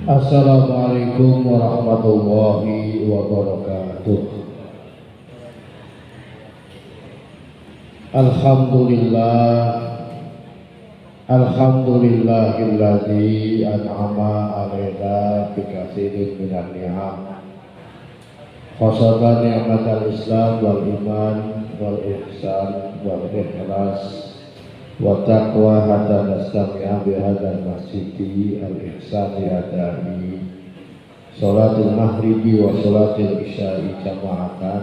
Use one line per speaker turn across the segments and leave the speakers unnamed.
Assalamualaikum warahmatullahi wabarakatuh. Alhamdulillah, alhamdulillahilladzi an'ama 'alaina bi katsirin minan ni'am. Khosatan ni'matal Islam wal iman wal ihsan wal ikhlas wa taqwa hatta nastami'a bi hadzal masjidi al ihsani adai sholatul maghribi wa sholatul isya'i jama'atan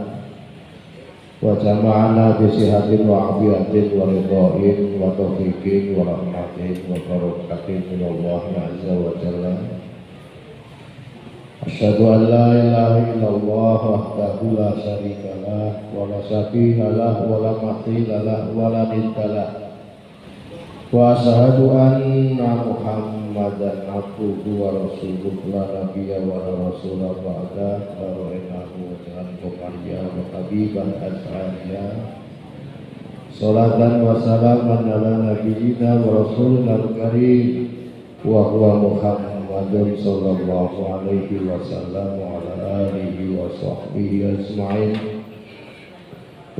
wa jama'ana bi sihatin wa afiyatin wa ridhain wa taufiqin wa rahmatin wa barakatin min Allah azza wa jalla. Asyhadu an la ilaha illallah wahdahu la syarika lah wa la syabiha lah wa la mathila lah wa la nidda lah. Wa asyhadu anna Muhammadan abduhu wa rasuluhu la nabiyya wa la rasula ba'da wa innahu jalan qamariya wa habiban as'ariya. Salatan wa salaman ala nabiyyina wa rasulina al-karim wa huwa Muhammadun sallallahu alaihi wasallam wa ala alihi wa sahbihi ajma'in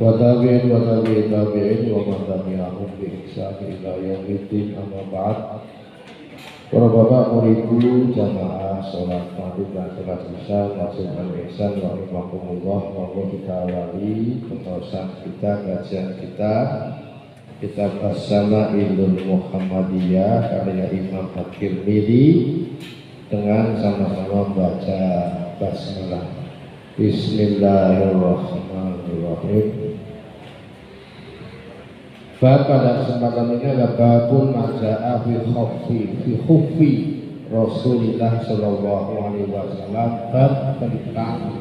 wa tabi'in wa tabi'in tabi'in wa man tabi'ahum bi ihsan ila yaumiddin, amma ba'd. Para bapak muridku jamaah salat maghrib dan salat isya masuk al-ihsan wa rahimakumullah, monggo kita awali pembahasan kita, kajian kita kitab As-Sama'ilul Muhammadiyah karya Imam At-Tirmidzi dengan sama-sama membaca basmalah. Bismillahirrahmanirrahim. Pada kesempatan ini adalah babun maja'a fi khuffi Rasulullah sallallahu alaihi wasallam, bab tentang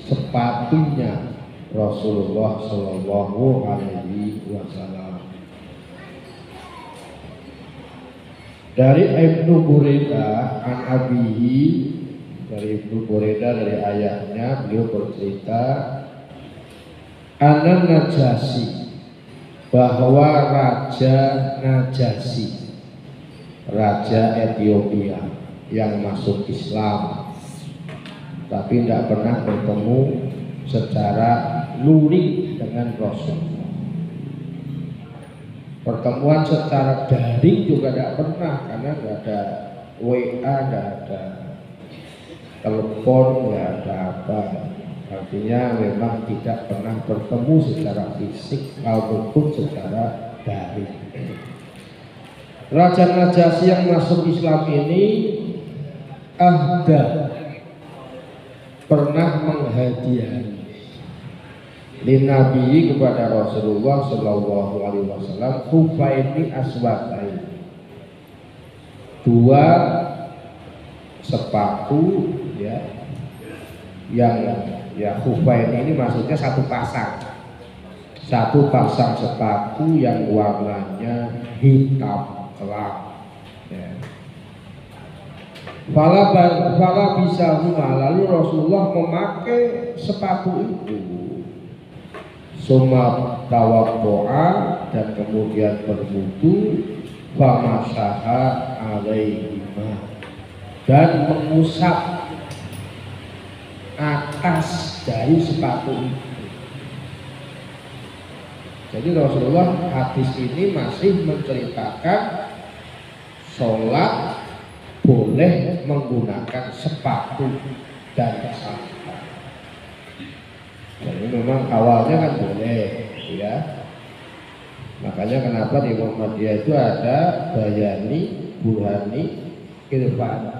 sepatunya Rasulullah sallallahu alaihi wasallam. Dari Ibnu Buraidah an abihi, dari Ibnu Buraidah dari ayahnya, beliau bercerita Anan Najasyi, bahwa Raja Najasyi, Raja Ethiopia yang masuk Islam tapi tidak pernah bertemu secara luring dengan Rasulullah. Pertemuan secara daring juga tidak pernah, karena tidak ada WA, tidak ada telepon, tidak ada apa. Artinya memang tidak pernah bertemu secara fisik maupun secara daring. Raja Najasyi yang masuk Islam ini pernah menghadiahi Nabi kepada Rasulullah Shallallahu Alaihi Wasallam Khufaini Aswadai, dua sepatu ya, yang Khufaini ini maksudnya satu pasang sepatu yang warnanya hitam gelap ya. Fala bisa lalu Rasulullah memakai sepatu itu, summa tawaddo'a, dan kemudian berwudu, famasaha alaihima, dan mengusap atas dari sepatu itu. Jadi Rasulullah hadis ini masih menceritakan sholat boleh menggunakan sepatu dan sandal. Jadi memang awalnya kan boleh ya. Makanya kenapa di Muhammadiyah itu ada bayani, burhani, irfan.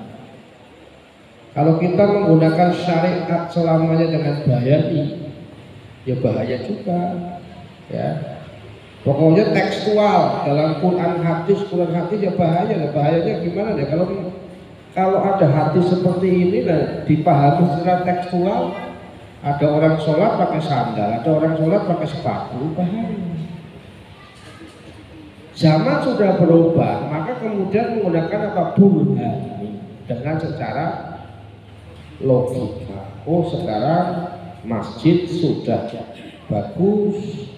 Kalau kita menggunakan syariat selamanya dengan bayani, ya bahaya juga ya. Pokoknya tekstual dalam Quran hadis ya bahaya. Nah, bahayanya gimana ya? Kalau ada hadis seperti ini nah, dipahami secara tekstual, ada orang sholat pakai sandal, ada orang sholat pakai sepatu, bahaya. Zaman sudah berubah, maka kemudian menggunakan apa? Burhani, dengan secara logika. Oh, sekarang masjid sudah bagus,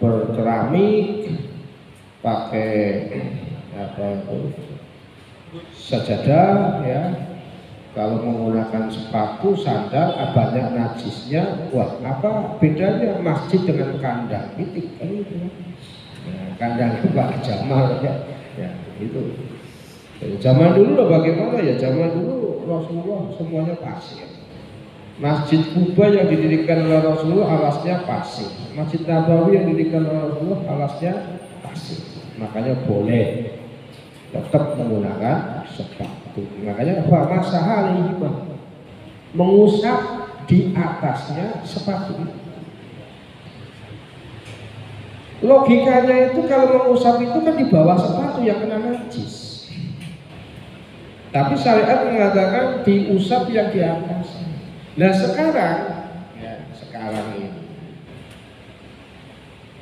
berkeramik, pakai apa itu, sajadah ya. Kalau menggunakan sepatu, sandal, banyak najisnya, wah apa bedanya masjid dengan kandang? Itu kan itu. Nah, kandang itu Pak Jamal ya, ya itu. Zaman dulu loh bagaimana ya? Zaman dulu Rasulullah semuanya pasir. Masjid Kuba yang didirikan oleh Rasulullah alasnya pasir. Masjid Nabawi yang didirikan oleh Rasulullah alasnya pasir. Makanya boleh tetap menggunakan sepatu. Makanya Pak Masahali mengusap di atasnya sepatu. Logikanya itu kalau mengusap itu kan di bawah sepatu yang kena najis. Tapi syariat mengatakan diusap yang di atas. Nah sekarang, ya sekarang ini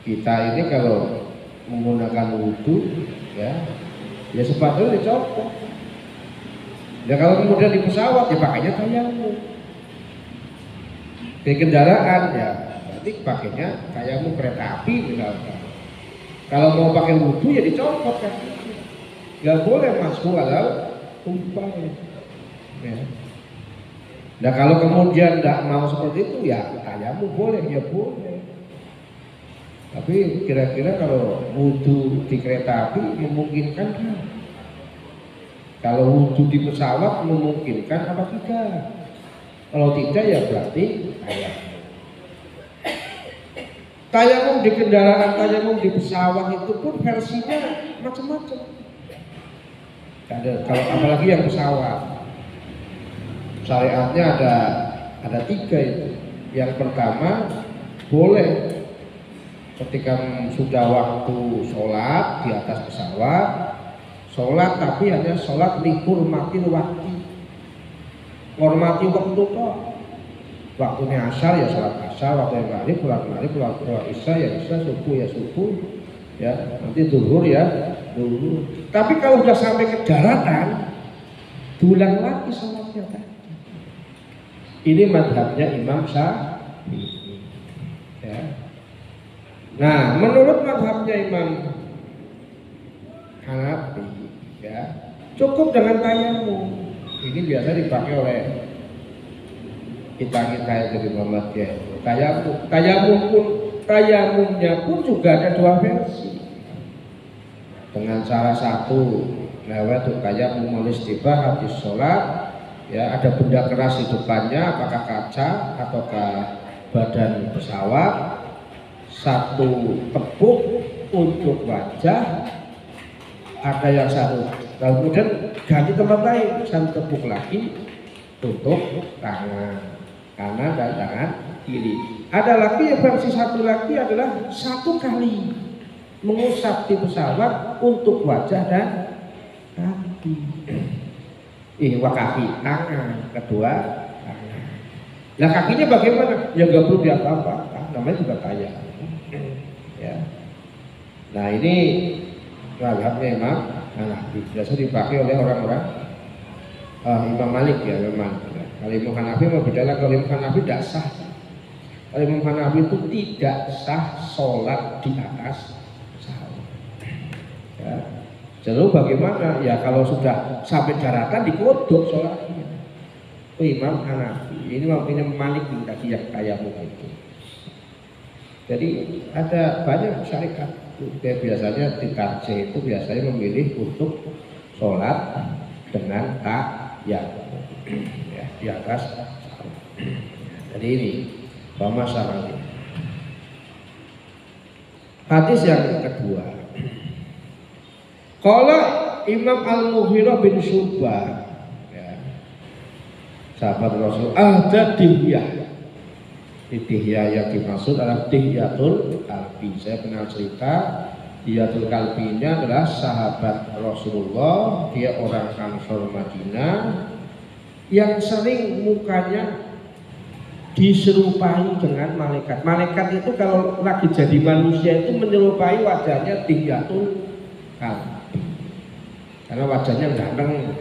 kita ini kalau menggunakan wudhu, ya sepatu dicopot. Ya kalau kemudian di pesawat ya pakainya tayamum. Di kendaraan ya berarti pakainya tayamum kereta api misalnya. Kalau mau pakai wudhu ya dicopot kan. Gak boleh masuk kalau tumpah. Ya. Nah kalau kemudian tidak mau seperti itu ya tayamum boleh ya boleh. Tapi kira-kira kalau wudhu di kereta api memungkinkan kan? Kalau wudhu di pesawat memungkinkan apa tidak? Kalau tidak ya berarti tayamum. Tayamum di kendaraan, tayamum di pesawat itu pun versinya macam-macam. Kalau apalagi yang pesawat, syariatnya ada 3 itu. Yang pertama boleh ketika sudah waktu sholat di atas pesawat. Sholat tapi hanya sholat dihormati waktu, hormati waktu kok. Waktunya asar ya sholat asar, waktunya maghrib pulang isya ya isya, subuh ya subuh, ya nanti zuhur ya zuhur. Tapi kalau sudah sampai ke daratan, diulang lagi sholatnya tadi. Ini madhabnya Imam Syafi'i. Ya. Nah, menurut madhabnya Imam Hanafi, ya cukup dengan tayamum. Ini biasa dipakai oleh kita yang jadi Muhammadiyah. Tayamumnya pun juga ada 2 versi. Dengan cara satu, lewat tayamum istibah habis sholat, ya ada benda keras di depannya, apakah kaca ataukah badan pesawat. Satu tepuk untuk wajah, ada yang satu kemudian ganti tempat lain, satu tepuk lagi untuk tangan kanan dan tangan kiri. Ada lagi versi satu lagi adalah 1 kali mengusap di pesawat untuk wajah dan kaki. Kaki, tangan, kedua tangan. Nah kakinya bagaimana? Ya nggak perlu diapa-apa, namanya juga kaya. Ya. Nah ini mazhabnya Imam Hanafi, biasa dipakai oleh orang-orang Imam Malik ya memang. Kalau Imam Hanafi mau beda, kalau Imam Hanafi tidak sah. Kalau Imam Hanafi itu tidak sah sholat di atas pesawat. Ya. Lalu bagaimana? Ya kalau sudah sampai daratan dikodok sholatnya. Imam Hanafi ini Imam Malik tadi yang tayamum itu. Jadi ada banyak syariat. Biasanya di tarjih itu biasanya memilih untuk sholat dengan tayamum ya, di atas. Jadi ini masalah. Hadis yang kedua. Qala Imam Al-Mughirah bin Syu'bah, ya, sahabat Rasul, ada dihyah. Dihyah yang dimaksud adalah Dihyatul Kalbi. Saya pernah cerita Dihyatul Kalbi ini adalah sahabat Rasulullah. Dia orang Ansor Madinah yang sering mukanya diserupai dengan malaikat. Malaikat itu kalau lagi jadi manusia itu menyerupai wajahnya Dihyatul Kalbi. Karena wajahnya ganteng.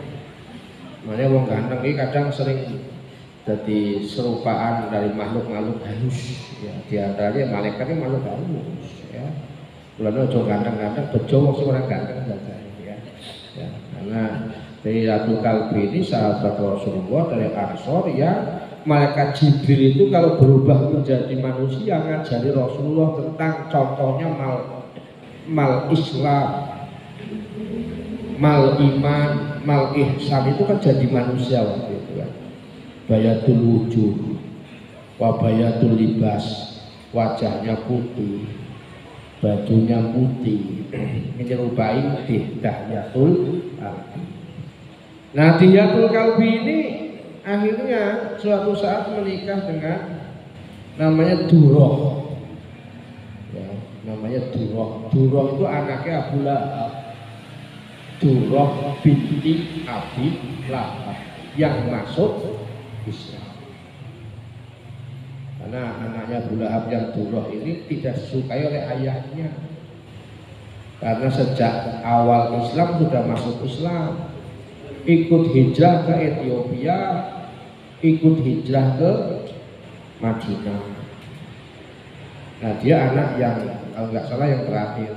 Makanya wong ganteng ini kadang sering jadi serupaan dari makhluk-makhluk halus. Ya, di antaranya malaikatnya makhluk halus. Ya, mulanya ojo ganteng-ganteng, bejo orang ganteng saja. Ya, karena Dihiyatul Kalbi ini sahabat Rasulullah dari Ansor yang malaikat Jibril itu kalau berubah menjadi manusia ngajari Rasulullah tentang contohnya mal Islam, mal iman, mal ihsan itu kan jadi manusia waktu itu kan. Bayatul wujuh, wabayatul libas, wajahnya putih, bajunya putih, menyerupai Dihiyatul Kalbi. Nah, Dihiyatul Kalbi ini akhirnya suatu saat menikah dengan namanya Duroh, ya, namanya Duroh. Duroh itu anaknya Abu Lahab. Duroh binti Abi Lahab yang masuk Islam. Karena anaknya Abu Lahab yang Duroh ini tidak disukai oleh ayahnya. Karena sejak awal Islam sudah masuk Islam, ikut hijrah ke Ethiopia, ikut hijrah ke Madinah. Nah, dia anak yang kalau nggak salah yang terakhir,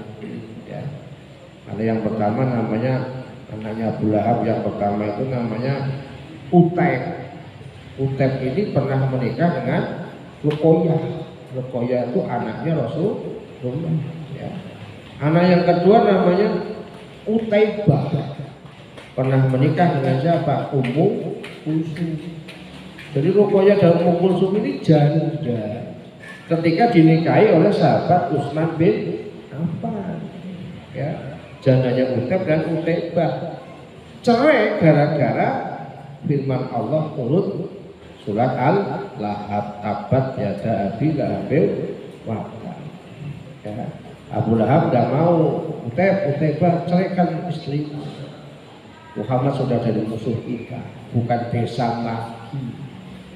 ya. Karena yang pertama namanya anaknya Abu Lahab yang pertama itu namanya Utaib. Utaib ini pernah menikah dengan Ruqayyah. Ruqayyah itu anaknya Rasulullah. Ya. Anak yang kedua namanya Utaibah. Pernah menikah dengan siapa? Ummu Kulsum. Jadi Ruqayyah dan Ummu Kulsum ini janda ketika dinikahi oleh sahabat Utsman bin Affan. Ya, jandanya Utaib dan Utaibah. Cerai gara-gara firman Allah turun surat Al-Lahab, tabat yada abi lahabil wabah. Ya, Abu Lahab tidak mau, Utaibah ceraikan istri. Muhammad sudah jadi musuh kita, bukan besan lagi,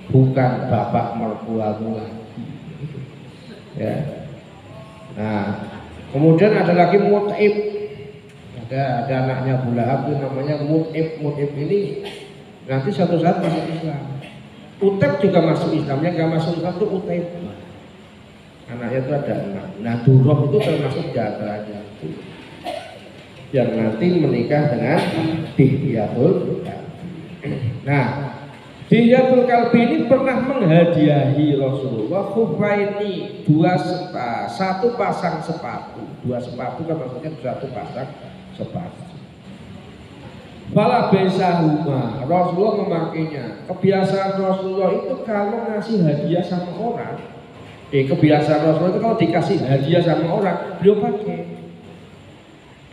bukan bapak mertuamu lagi. Ya. Nah, kemudian ada lagi Mut'ib. Ada anaknya Abu Lahab itu namanya Mut'ib. Mut'ib ini nanti suatu saat masuk Islam. Utaib juga masuk Islam, yang nggak masuk Islam itu Utaib. Anaknya itu ada 6. Nah, Duroh itu termasuk diantaranya itu yang nanti menikah dengan Dihiyatul Kalbi. Nah, Dihiyatul Kalbi ini pernah menghadiahi Rasulullah khufaini, satu pasang sepatu. Dua sepatu kan maksudnya satu pasang sepatu. Fala besahuma, Rasulullah memakainya. Kebiasaan Rasulullah itu kalau ngasih hadiah sama orang, kebiasaan Rasulullah itu kalau dikasih hadiah sama orang, beliau pakai.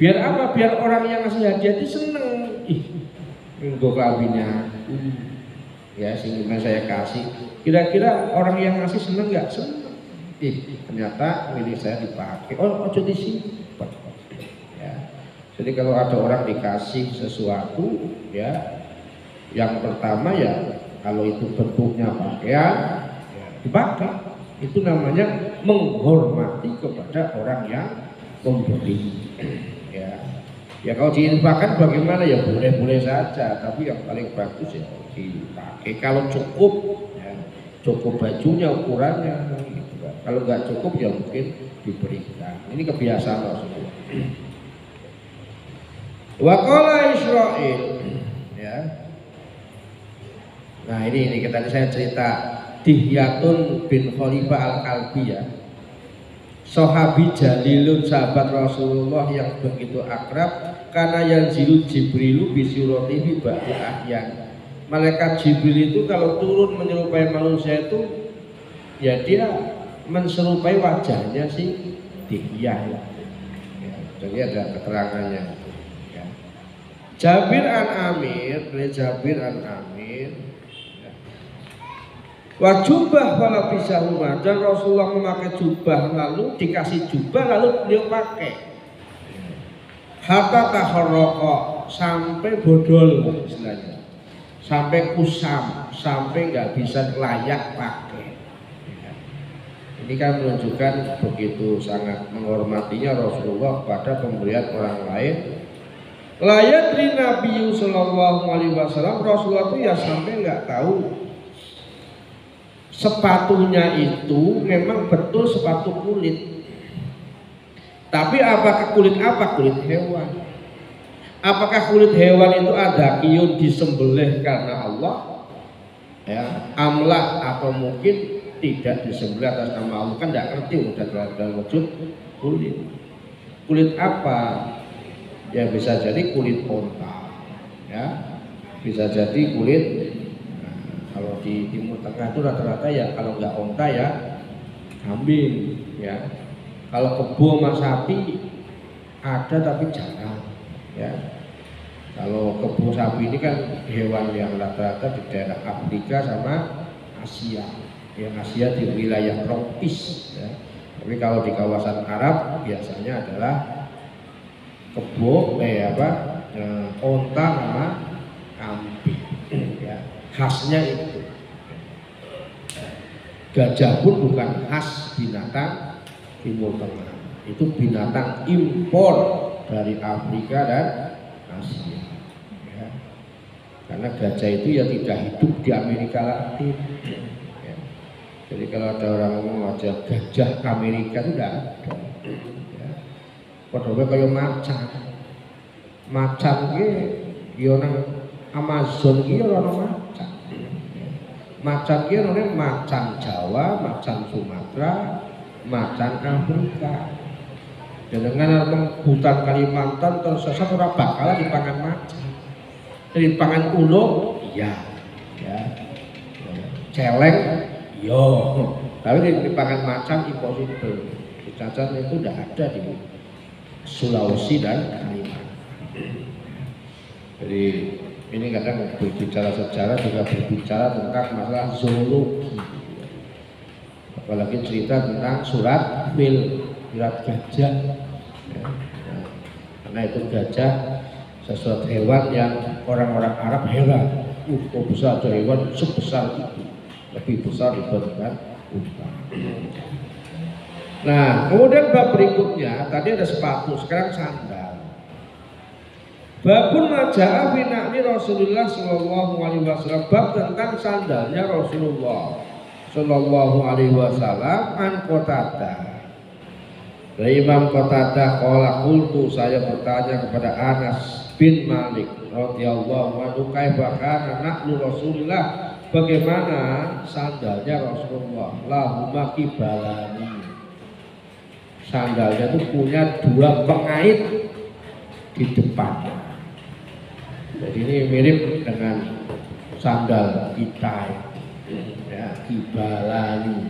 Biar apa? Biar orang yang ngasih hadiah itu seneng. Untuk kawinnya, ya sehingga saya kasih. Kira-kira orang yang ngasih seneng nggak? Seneng. Ternyata milik saya dipakai. Oh, disimpan. Ya. Jadi kalau ada orang dikasih sesuatu, ya, yang pertama ya kalau itu bentuknya pakaian, ya, dipakai. Itu namanya menghormati kepada orang yang memberi. Ya kalau diinfakkan bagaimana ya boleh-boleh saja, tapi yang paling bagus ya dipakai. Kalau cukup, ya, cukup bajunya ukurannya, gitu kan. Kalau nggak cukup ya mungkin diberikan. Ini kebiasaan Rasulullah. Waqala Israil, ya. Nah ini tadi saya cerita Dihyatun bin Khalifah Al-Kalbi, ya. Sahabi jalilun, sahabat Rasulullah yang begitu akrab, karena yang zilu Jibrilu bisuratihi ba'da ahyan. Malaikat Jibril itu kalau turun menyerupai manusia itu ya dia menyerupai wajahnya si Dihyah, ya. Jadi ada keterangannya, ya. Jabir an Amir, Jabir an Amir, wajubah wala bisahuma, dan Rasulullah memakai jubah lalu dikasih jubah lalu beliau pakai hatta taharraqa, sampai bodol istilahnya, sampai kusam, sampai nggak bisa layak pakai. Ini kan menunjukkan begitu sangat menghormatinya Rasulullah pada pemberian orang lain. Layadri Nabi Sallallahu Alaihi Wasallam, Rasulullah itu ya sampai nggak tahu sepatunya itu memang betul sepatu kulit, tapi apakah kulit apa? Kulit hewan. Apakah kulit hewan itu ada kiun disembelih karena Allah? Ya, amlah atau mungkin tidak disembelih atas nama Allah, kan tidak ngerti udah dalam wujud kulit. Kulit apa? Ya bisa jadi kulit onta, ya bisa jadi kulit. Nah, kalau di Timur Tengah itu rata-rata ya kalau nggak onta ya kambing, ya. Kalau kebo sama sapi ada tapi jarang, ya. Kalau kebo sapi ini kan hewan yang rata-rata di daerah Afrika sama Asia. Yang Asia di wilayah tropis, ya. Tapi kalau di kawasan Arab biasanya adalah kebo, onta sama kambing, ya. Khasnya itu. Gajah pun bukan khas binatang Timur Tengah, itu binatang impor dari Afrika dan Asia, ya. Karena gajah itu ya tidak hidup di Amerika Latin, ya. Jadi kalau ada orang ngomong aja gajah Amerika itu tidak ada, ya. Padahal kayak macan ki yo nang Amazon ki ora ono macan. Macan ki ono macan Jawa, macan Sumatera, macan Afrika. Dengan hutan Kalimantan tersesat ora bakal dipangan macan. Dipangan ulo, iya, ya. Celeng, yo. Tapi dipangan macan impossible. Cacat itu tidak ada di Sulawesi dan Kalimantan. Jadi ini kadang berbicara sejarah juga berbicara tentang masalah zoologi. Apalagi cerita tentang surat gajah, ya. Karena itu gajah sesuatu hewan yang orang-orang Arab heran, kok bisa ada hewan sebesar itu, lebih besar dibandingkan unta. Nah, kemudian bab berikutnya tadi ada sepatu, sekarang sandal. Babun maja'a fi na'li Rasulullah sallallahu alaihi wasallam, bab tentang sandalnya Rasulullah sallallahu alaihi wasallam. An Qatadah, dari Imam Qatadah qala qultu, saya bertanya kepada Anas bin Malik radhiyallahu anhu, kaifa kana na'lu Rasulullah, bagaimana sandalnya Rasulullah, lahuma kibalani, sandalnya itu punya dua pengait di depan. Jadi ini mirip dengan sandal kita, ya, kibalani.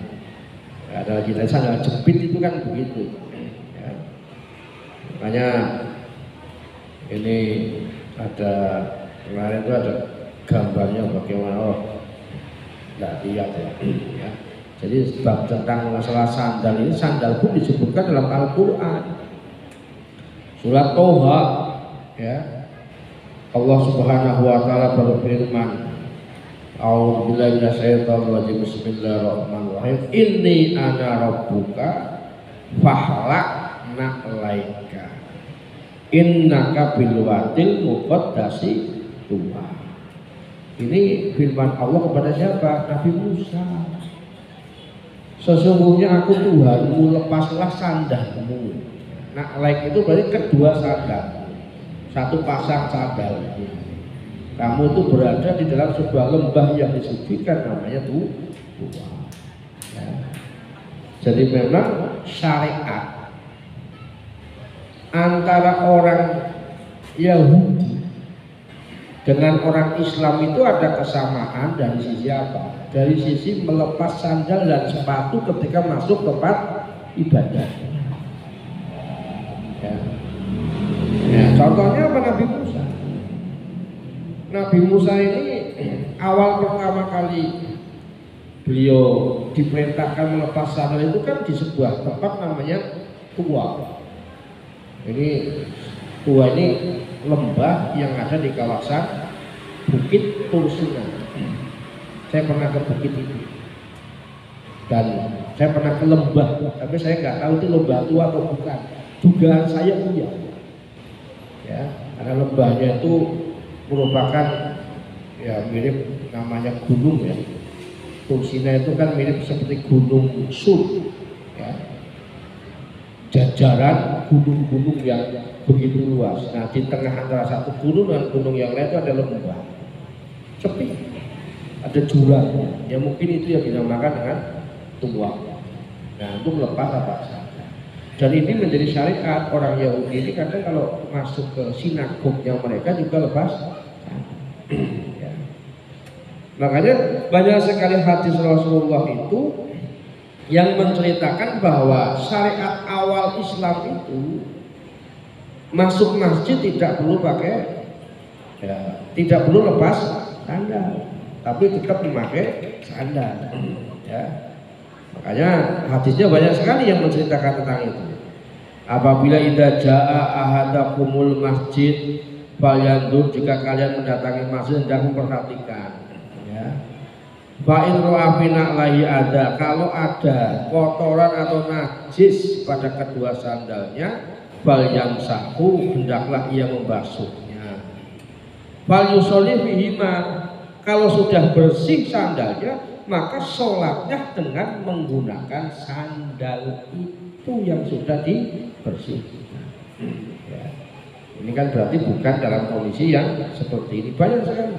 Ada kita sandal jepit itu kan begitu, ya. Makanya ini ada kemarin itu ada gambarnya bagaimana, nggak lihat ya. Jadi sebab tentang masalah sandal ini, sandal pun disebutkan dalam Al-Quran, surat Toha, ya. Allah Subhanahu wa taala berfirman, A'udzubillahi minasyaitonir rajim, bismillahirrahmanirrahim, inni ana rabbuka fahlaq na'laika innaka bil wadil muqaddasi tuwa. Ini firman Allah kepada siapa? Nabi Musa. Sesungguhnya aku Tuhanmu, lepaslah sandalmu. Na'laik itu berarti kedua sandal, satu pasang sandal. Kamu itu berada di dalam sebuah lembah yang disucikan, namanya Tuwa. Ya. Jadi memang syariat antara orang Yahudi dengan orang Islam itu ada kesamaan dari sisi apa? Dari sisi melepas sandal dan sepatu ketika masuk tempat ibadah. Ya. Ya, contohnya apa? Nabi Musa. Nabi Musa ini awal pertama kali beliau diperintahkan melepas sandal itu kan di sebuah tempat namanya Tuwa. Ini Tuwa ini lembah yang ada di kawasan Bukit Tursina. Saya pernah ke bukit itu dan saya pernah ke lembah, tapi saya nggak tahu itu lembah tua atau bukan. Dugaan saya iya, ya, karena lembahnya itu merupakan ya mirip namanya gunung, ya. Tursina itu kan mirip seperti gunung Sur, ya. jajaran gunung-gunung yang begitu luas. Nah, di tengah antara satu gunung dengan gunung yang lain itu ada lembah, sepi, ada jurang. Ya mungkin itu yang dinamakan dengan tuak. Nah, itu melepas apa saja. Dan ini menjadi syariat orang Yahudi ini kadang kalau masuk ke sinagognya mereka juga lepas. Ya. Makanya banyak sekali hadis Rasulullah itu yang menceritakan bahwa syariat awal Islam itu masuk masjid tidak perlu pakai, ya, tidak perlu lepas sandal, tapi tetap memakai sandal. Ya. Makanya hadisnya banyak sekali yang menceritakan tentang itu. Apabila idza jaa ahadakumul masjid falyandur, jika kalian mendatangi masjid hendakmu perhatikan. Ya. Fa'in ro'afina lahi ada, kalau ada kotoran atau najis pada kedua sandalnya, fal yamsahu, hendaklah ia membasuhnya. Fal yusolli fihima, kalau sudah bersih sandalnya, maka sholatnya dengan menggunakan sandal itu yang sudah dibersihkan. Ya. Ini kan berarti bukan dalam kondisi yang seperti ini. Banyak sekali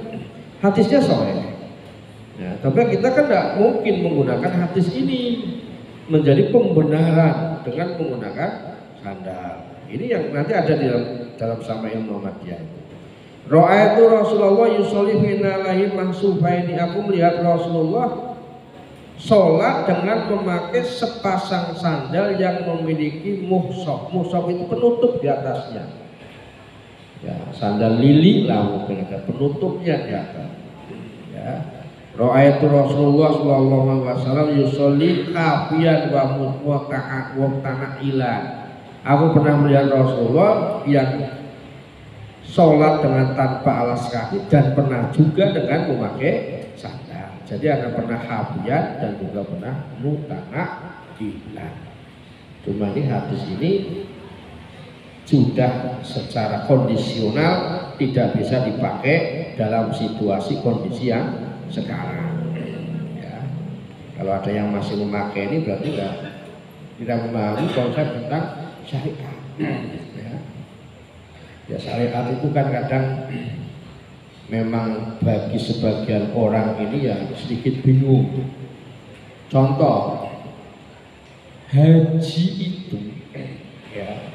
hadisnya sahih. Ya, tapi kita kan tidak mungkin menggunakan hadis ini menjadi pembenaran dengan menggunakan sandal. Ini yang nanti ada di dalam Syama'il Muhammadiyah. Ra'aitu Rasulullah yusolli fina lahi mahsufaini, aku melihat Rasulullah sholat dengan memakai sepasang sandal yang memiliki muhsaf. Muhsaf itu penutup di atasnya. Ya, sandal lili lah mungkin ada penutupnya di atas. Ya. Ra'aitu Rasulullah sallallahu alaihi wasallam yusolli kafiyan wa mutana'ilan. Aku pernah melihat Rasulullah yang sholat dengan tanpa alas kaki dan pernah juga dengan memakai sandal. Jadi ada pernah kafiyan dan juga pernah mutana'ilan. Cuma ini hadis ini sudah secara kondisional tidak bisa dipakai dalam situasi kondisi yang sekarang. Ya. Kalau ada yang masih memakai ini berarti tidak memahami konsep tentang syariat. Ya. Ya, syariat itu kan kadang memang bagi sebagian orang ini yang sedikit bingung. Contoh, haji itu, ya,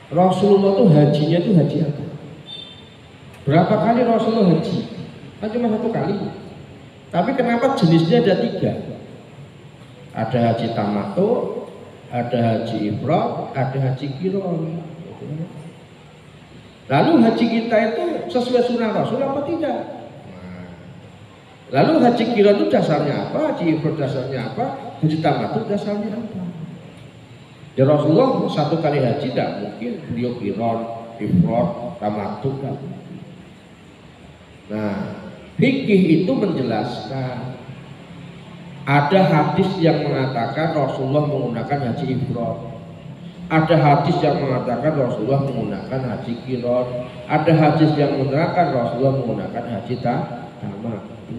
Rasulullah tuh hajinya itu haji apa? Berapa kali Rasulullah haji? Kan cuma satu kali. Tapi kenapa jenisnya ada 3? Ada haji tamattu, ada haji ifrad, ada haji qiran. Lalu haji kita itu sesuai sunnah Rasul apa tidak? Lalu haji qiran itu dasarnya apa? Haji ifrad dasarnya apa? Haji tamattu dasarnya apa? Ya Rasulullah satu kali haji tidak mungkin beliau qiran, ifrad, tamattu tidak. Nah, fikih itu menjelaskan, ada hadis yang mengatakan Rasulullah menggunakan haji ifrad, ada hadis yang mengatakan Rasulullah menggunakan haji qiran, ada hadis yang mengatakan Rasulullah menggunakan haji tamattu.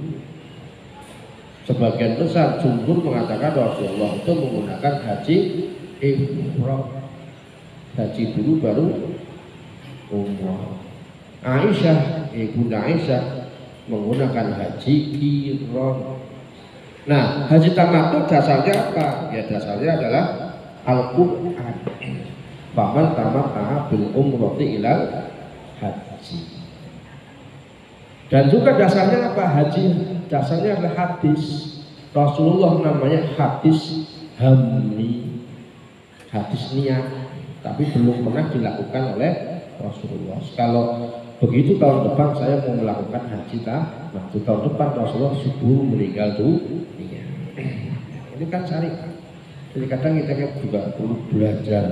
Sebagian besar jumhur mengatakan Rasulullah itu menggunakan haji ifrad, haji dulu baru umrah. Aisyah, Ibunda Aisyah menggunakan haji qiran. Nah, haji tamattu dasarnya apa? Ya dasarnya adalah Al-Quran. Faman tamatta'a bil umrati ilal haji. Dan juga dasarnya apa? Haji dasarnya adalah hadis. Rasulullah namanya hadis hamli, hadis niat, tapi belum pernah dilakukan oleh Rasulullah. Kalau begitu tahun depan saya mau melakukan haji tamattu, tahun depan Rasulullah subuh meninggal dunia. Ini kan syariat. Jadi kadang kita juga perlu belajar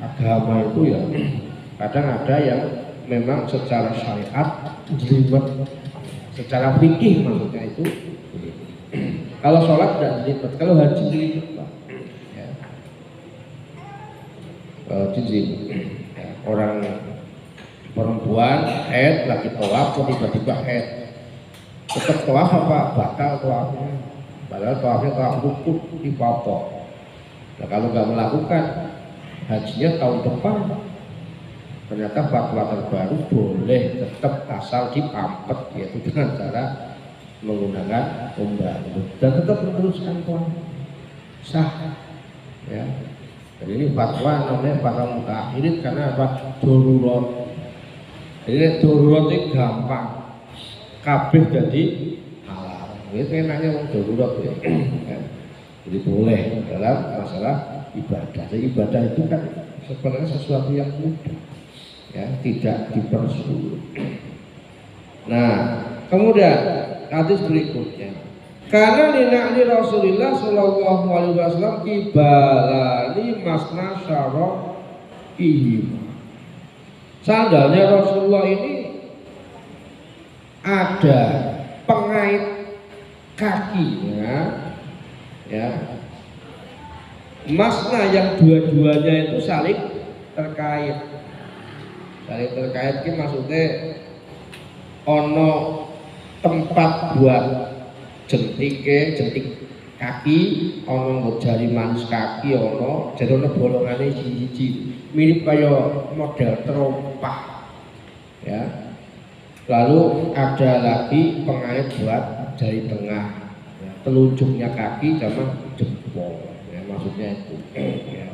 agama itu ya. Kadang ada yang memang secara syariat jelimet, secara fikih maksudnya itu. Kalau sholat tidak jelimet, kalau haji jelimet Pak. Ya. Ya. Orang perempuan haid lagi tawaf tiba-tiba haid, tetap tawaf apa batal tawafnya, padahal tawafnya tawaf rukun dipotong. Nah kalau nggak melakukan hajinya tahun depan, ternyata fatwa terbaru boleh tetap asal dipampet, yaitu dengan cara menggunakan umrah dan tetap meneruskan puasa sah. Ya. Jadi ini fatwa namanya fatwa mutakhirin karena apa? Darurat. Jadi darurat itu gampang, kabeh jadi halal. Itu enaknya wong darurat ya. Jadi boleh dalam masalah ibadah. Jadi ibadah itu kan sebenarnya sesuatu yang mudah, ya, tidak dipersulit. Nah, kemudian hadis berikutnya. Karena lina'li Rasulullah sallallahu alaihi wasallam kibalani masna syara ihim. Sandalnya Rasulullah ini ada pengait kakinya, ya. Masna yang dua-duanya itu saling terkait. Saling terkait ini maksudnya ono tempat buat jentik kaki, ono jari manis kaki, ono jadi ono bolongannya siji-siji, mirip kayak model terompah, ya. Lalu ada lagi pengait buat jari tengah, ya. Telunjuknya kaki sama jempol, ya, maksudnya itu. Ya.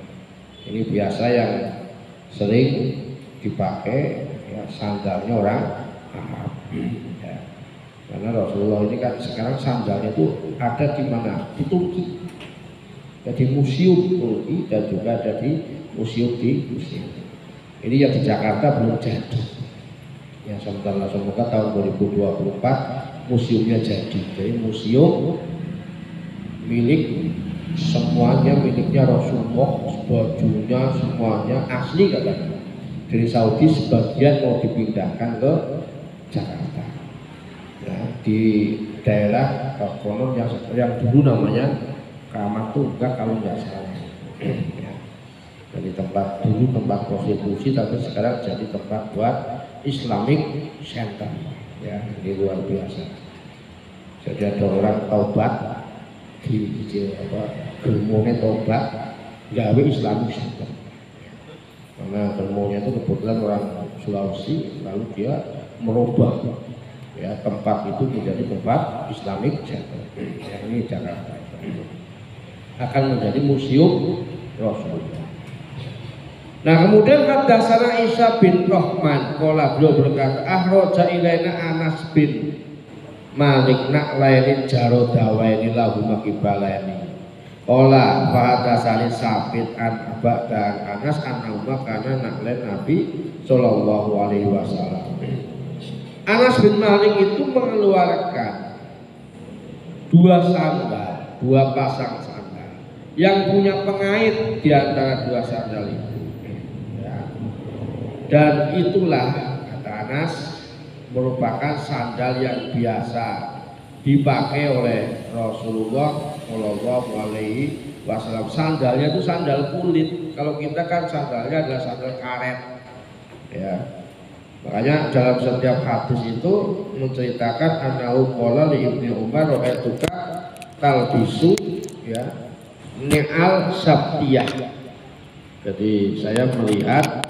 Ini biasa yang sering dipakai, ya, sandalnya orang Arab. Ya. Karena Rasulullah ini kan sekarang sandalnya itu ada di mana? Di Turki. Jadi museum Turki dan juga ada di museum di museum. Ini yang di Jakarta belum jadi. Ya semoga tahun 2024 museumnya jadi. Jadi museum milik semuanya miliknya Rasulullah, bajunya semuanya asli katanya. Dari Saudi sebagian mau dipindahkan ke Jakarta. Ya, di daerah konon yang dulu namanya Keramat Tunggak kalau nggak salah. Ya. Jadi tempat dulu tempat prostitusi tapi sekarang jadi tempat buat Islamic Center. Ya, ini luar biasa. Jadi ada orang taubat di gelmongnya taubat gawe Islamic Center. Karena gelmongnya itu kebetulan orang Sulawesi, lalu dia merubah, ya, tempat itu menjadi tempat Islamic Center. Ya, ini Jakarta akan menjadi museum Rasulullah. Nah kemudian haddatsana Isa bin Rahman qala beliau berkata ahraja ilaina Anas bin Malik na'laini jarodawaini lahu makibalaini qala fa haddatsani Sabit an Aba dan Anas annauma kana na'lain Nabi sallallahu alaihi wasallam. Anas bin Malik itu mengeluarkan dua sandal, dua pasang sandal yang punya pengait di antara dua sandal itu. Ya. Dan itulah kata Anas merupakan sandal yang biasa dipakai oleh Rasulullah Shallallahu Alaihi Wasallam. Sandalnya itu sandal kulit. Kalau kita kan sandalnya adalah sandal karet. Ya. Makanya dalam setiap hadis itu menceritakan annahu qala li Ibnu Umar ra'aituka talbisu, ya, ni'al sabtiyah. Jadi saya melihat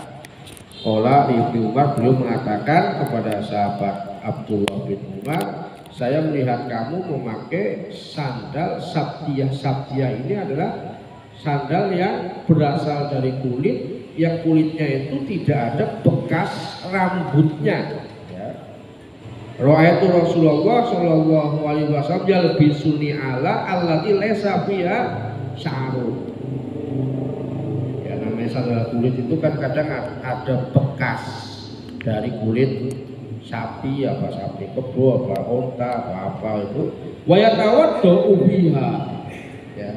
qala li Ibnu Umar, beliau mengatakan kepada sahabat Abdullah bin Umar, saya melihat kamu memakai sandal sabtiyah. Sabtiyah ini adalah sandal yang berasal dari kulit, yang kulitnya itu tidak ada bekas rambutnya. Ya. Ra'aitu Rasulullah sallallahu alaihi wasallam yalbisu ni'ala allati laysa fiha sya'run. Ya namanya sandal kulit itu kan kadang ada bekas dari kulit sapi, apa sapi kebo, apa unta, apa itu. Wa yatawaddu biha. Ya.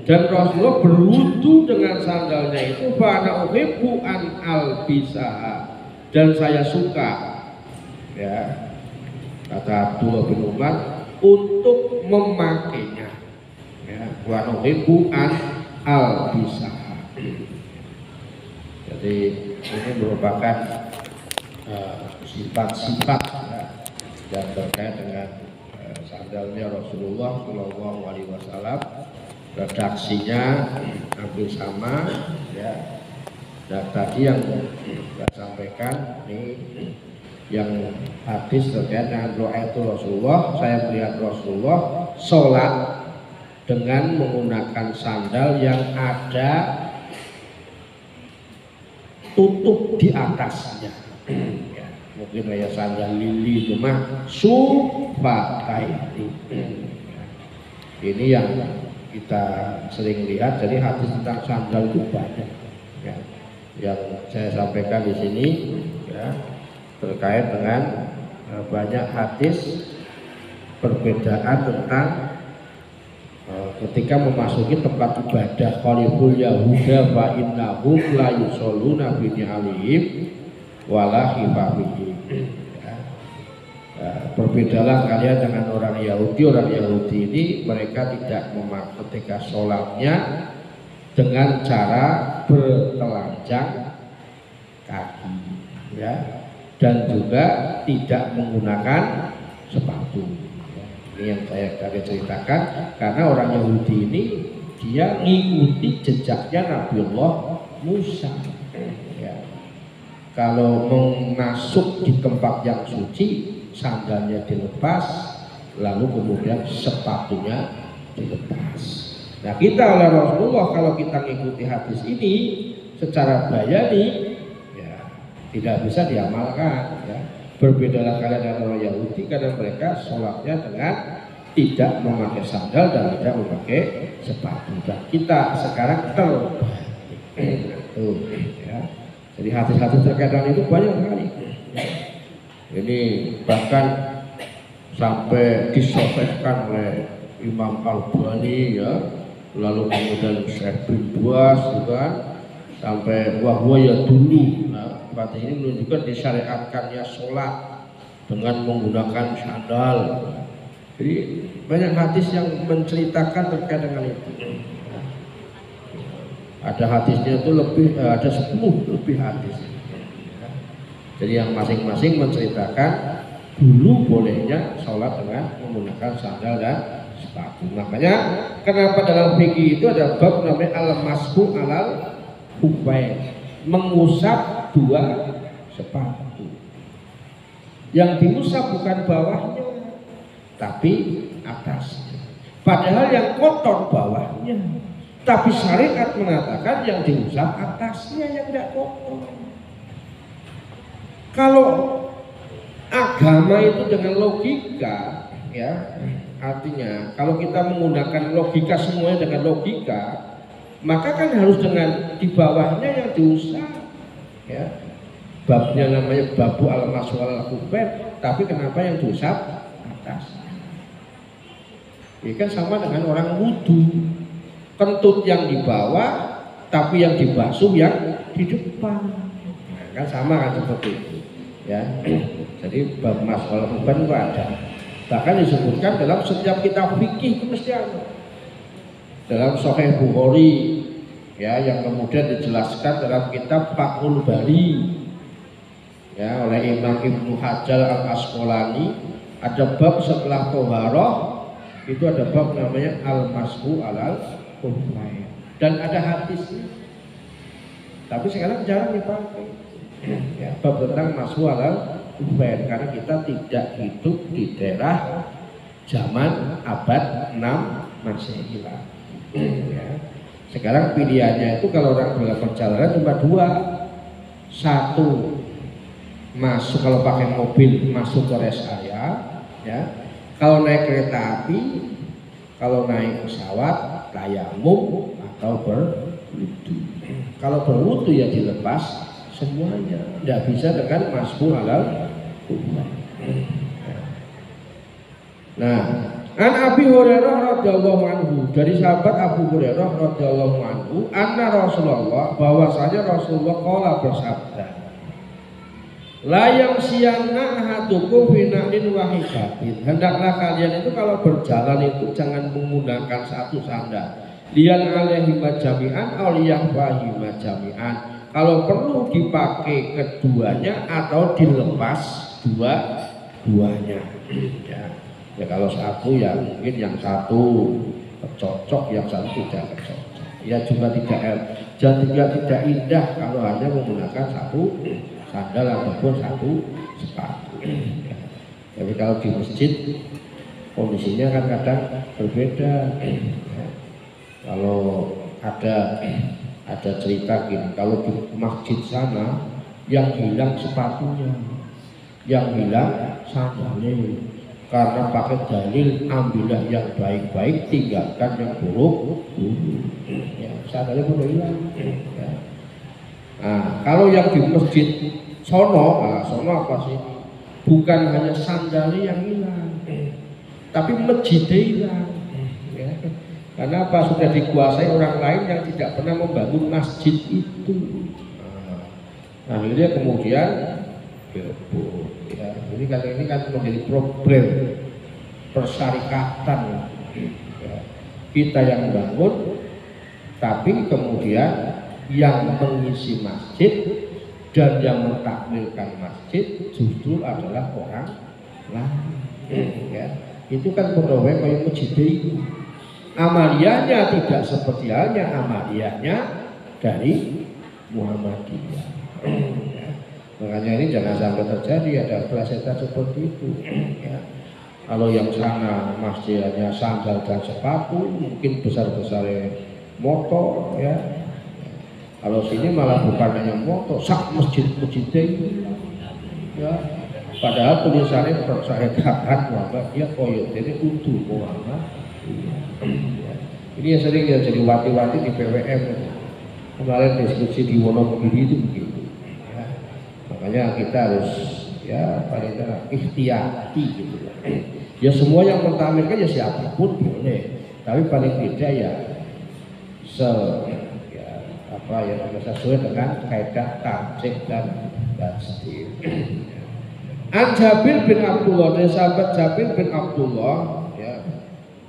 Dan Rasulullah berwudu dengan sandalnya itu, fa'ana uhibbu an albisaha, dan saya suka, ya, kata Abdullah bin Umar, untuk memakainya, ya, fa'ana uhibbu an albisaha. Jadi ini merupakan sifat-sifat, ya, yang terkait dengan sandalnya Rasulullah Shallallahu Alaihi Wasallam. redaksinya hampir sama ya. Nah tadi yang saya sampaikan ini yang hadis terkait dengan doa itu Rasulullah, saya melihat Rasulullah sholat dengan menggunakan sandal yang ada tutup di atasnya ya, mungkin kayak sandal lili itu mah sufatai. Ini yang kita sering lihat. Jadi hadis tentang sandal itu banyak ya. Yang saya sampaikan di sini ya, terkait dengan banyak hadis perbedaan tentang ketika memasuki tempat ibadah. Qalibul yahuda fa innahum la yusalluna bi ni'alihim wala hifafihim. Berbedalah kalian dengan orang Yahudi. Orang Yahudi ini mereka tidak ketika sholatnya dengan cara bertelanjang kaki ya, dan juga tidak menggunakan sepatu. Ini yang saya tadi ceritakan, karena orang Yahudi ini dia mengikuti jejaknya Nabiullah Musa ya. Kalau masuk di tempat yang suci, sandalnya dilepas, lalu kemudian sepatunya dilepas. Nah kita oleh Rasulullah kalau kita mengikuti hadis ini secara bayani ya tidak bisa diamalkan ya. Berbedalah kalian dengan orang Yahudi karena mereka sholatnya dengan tidak memakai sandal dan tidak memakai sepatu. Dan kita sekarang terbalik ya. Jadi hadis-hadis terkait dengan itu banyak sekali ya. Ini bahkan sampai disahihkan oleh Imam Al-Albani ya, lalu kemudian Syekh bin Baz juga sampai wahwa ya dulu. Nah, hadis ini menunjukkan disyariatkannya sholat dengan menggunakan sandal. Jadi banyak hadis yang menceritakan terkait dengan itu. Ada hadisnya itu lebih, ada 10 lebih hadis. Jadi yang masing-masing menceritakan dulu bolehnya sholat dengan menggunakan sandal dan sepatu. Makanya kenapa dalam fikih itu ada bab namanya al-mashu alal khuffain, mengusap dua sepatu. Yang diusap bukan bawahnya tapi atasnya. Padahal yang kotor bawahnya. Tapi syariat mengatakan yang diusap atasnya yang tidak kotor. Kalau agama itu dengan logika ya, artinya kalau kita menggunakan logika semuanya dengan logika, maka kan harus dengan di bawahnya yang diusap ya. Babnya namanya babu al-mashu al-khuffain, tapi kenapa yang diusap atas? Ini kan sama dengan orang wudu, kentut yang di bawah tapi yang dibasuh yang di depan, nah, kan sama kan seperti itu ya. Jadi bab masalah khuffain itu ada, bahkan disebutkan dalam setiap kitab fikih itu mesti ada. Dalam Sahih Bukhari ya, yang kemudian dijelaskan dalam kitab Fathul Bari ya oleh Imam Ibnu Hajar Al-Asqalani, ada bab setelah toharoh itu ada bab namanya al-mashu alal khuffain, dan ada hadisnya. Tapi sekarang jarang dipakai ya, bab tentang mashu alal khuffain, karena kita tidak hidup di daerah zaman abad 6 Masehi ya. Sekarang pilihannya itu kalau orang dalam perjalanan cuma dua, satu masuk kalau pakai mobil masuk ke rest area ya, kalau naik kereta api, kalau naik pesawat tayamum atau berwudu. Kalau berwudu ya dilepas semuanya, tidak bisa dengan mashu alal khuffain. Nah, an Abi Hurairah radhiyallahu anhu, dari sahabat Abu Hurairah radhiyallahu anhu, anna Rasulullah, bahwasanya Rasulullah qala bersabda, la yamsiyanna ahadukum fi na'lin wahidatin, hendaklah kalian itu kalau berjalan itu jangan menggunakan satu sandal, liyan alaihi majami'an aw liyahwahi majami'an, kalau perlu dipakai keduanya atau dilepas dua-duanya ya. Ya kalau satu ya mungkin yang satu, cocok, yang satu tidak cocok. Ya juga tidak indah kalau hanya menggunakan satu sandal ataupun satu sepatu. Tapi kalau di masjid kondisinya kan kadang berbeda. Kalau ada cerita gini, kalau di masjid sana yang hilang sepatunya, yang hilang sandalnya, karena pakai dalil ambillah yang baik-baik, tinggalkan yang buruk. Ya, sandalnya pun hilang. Ya. Nah, kalau yang di masjid sono apa sih? Bukan hanya sandalnya yang hilang, tapi masjidnya hilang. Ya. Karena apa? Sudah dikuasai orang lain yang tidak pernah membangun masjid itu. Nah, akhirnya kemudian ya, ini kan menjadi problem persyarikatan. Ya. Kita yang bangun, tapi kemudian yang mengisi masjid dan yang mentakmirkan masjid justru adalah orang lain. Ya. Itu kan pegawai kayak masjid itu. Amaliyahnya tidak seperti halnya amaliyahnya dari Muhammadiyah. Ya. Makanya ini jangan sampai terjadi ada pelesetan seperti itu. Ya. Kalau yang sana masjidnya sandal dan sepatu, mungkin besar-besar motor, ya. Kalau sini malah bukan hanya motor, sak masjid-masjidnya itu. Ya. Padahal tulisannya saya katakan bahwa dia koyot, jadi utuh Muhammad. Ini yang sering ya jadi wati-wati di PWM. Kemarin diskusi di Wonogiri itu begitu. Ya. Makanya kita harus ya paling tidak ikhtiati gitu. Ya semua yang mentakmirkan ya siapapun boleh, tapi paling tidak ya sesuai dengan kaidah tarjih dan tasdil. An Jabir bin Abdullah, dari sahabat Jabir bin Abdullah, ya,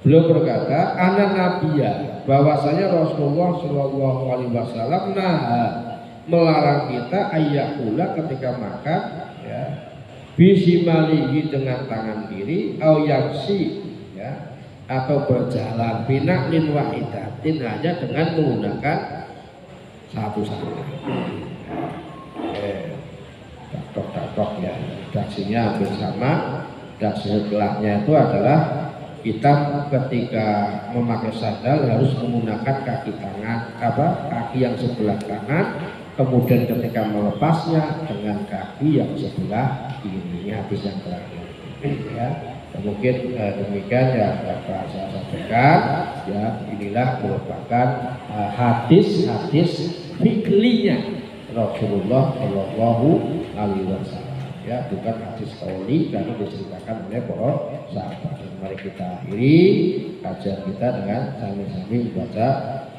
beliau berkata, anak nabiya, bahwasanya Rasulullah Shallallahu Alaihi Wasallam melarang kita ayyakula ketika makan, ya, bisimalihi dengan tangan kiri, au yaksi, ya, atau berjalan binaklin wahidatin hanya dengan menggunakan satu sandal. Datok ya, redaksinya hampir sama. Dan setelahnya itu adalah kita ketika memakai sandal harus menggunakan kaki yang sebelah kanan, kemudian ketika melepasnya dengan kaki yang sebelah kiri. Ini hadis yang terakhir. Ya, mungkin demikian ya dapat saya sampaikan. Ya, inilah merupakan hadis-hadis fiklinya Rasulullah Shallallahu Alaihi Wasallam. Ya, bukan hadis qauli karena diceritakan oleh para sahabat. Mari kita akhiri kajian kita dengan sami-sami membaca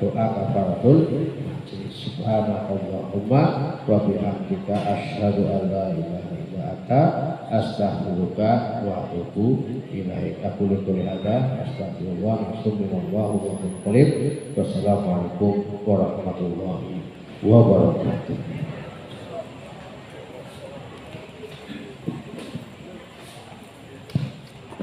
doa kafaratul majlis. Subhanakallahumma wa bihamdika asyhadu an la ilaha illa anta astaghfiruka wa atubu ilaik. Aku qouli hadza astaghfirullah wa subhanallahu wa bihamdihi. Wassalamualaikum warahmatullahi wabarakatuh.